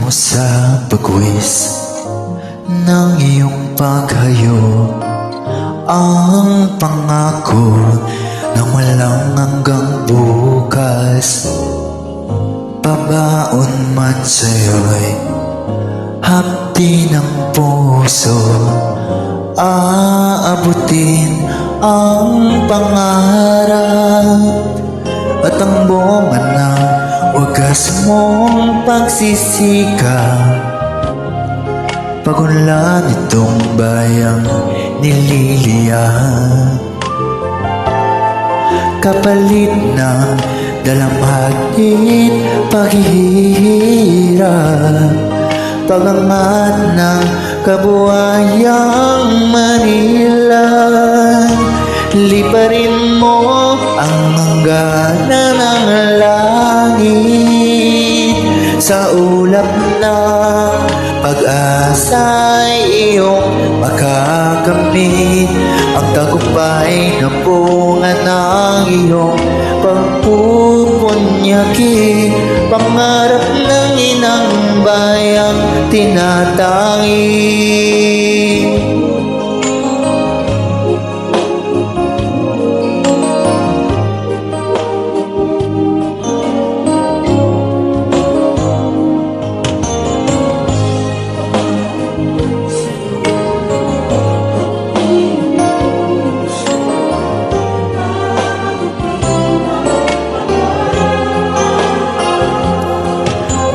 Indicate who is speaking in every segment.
Speaker 1: mo sa pagwis ng iyong paghayo, ang pangako na walang hanggang bukas. Pabaon man sa'yo'y hapdi ng puso, aabutin ang pangarap at ang bunga ng wagas mong pagsisikap. Pagunlad itong bayang nililiyan, kapalit ng dalamhagit paghihirap, pagangat ng kabuhayang Manila. Liparin mo ang hangganan ng langit, sa ulap ng pag-asa'y iyong makakamit, ang tagumpay na bunga ng iyong pagpupunyaki, pangarap ng inang bayang tinatangi.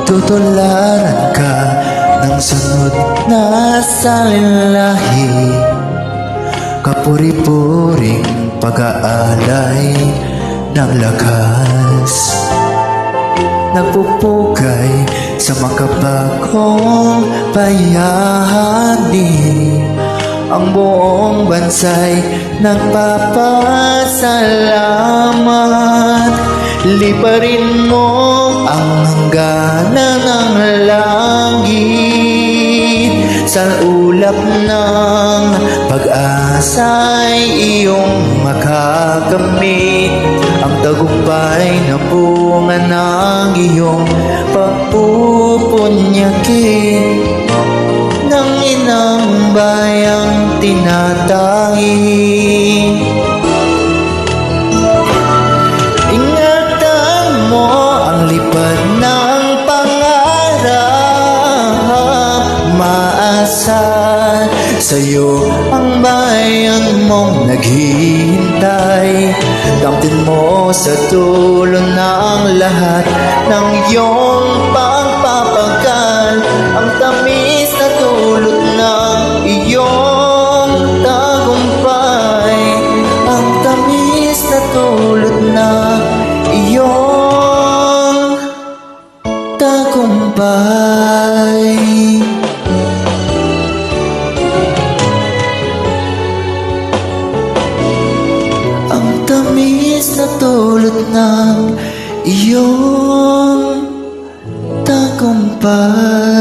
Speaker 1: Tutularan ka ng sunod na salahi, kapuri-puring pag-aalay ng lakas, nagpupugay sa makabagong bayani. Ang buong bansa'y nagpapasalamat. Liparin mo ang hangganan ng langit, sa ulap ng pag-asa'y iyong makakamit, ang tagumpay na bunga ng iyong pagpupunyaki, ng inang bayang tinatangi. Ingatan mo ang lipad ng pangarap, maasa sa'yo ang bayan mong naghihintay. Kamtin mo sa dulo ng lahat ng iyong pagpapagal, ang tamis na dulot ng iyong tagumpay, ang tamis na dulot ng iyong tagumpay. Ang tamis na dulot ng iyong tagumpay.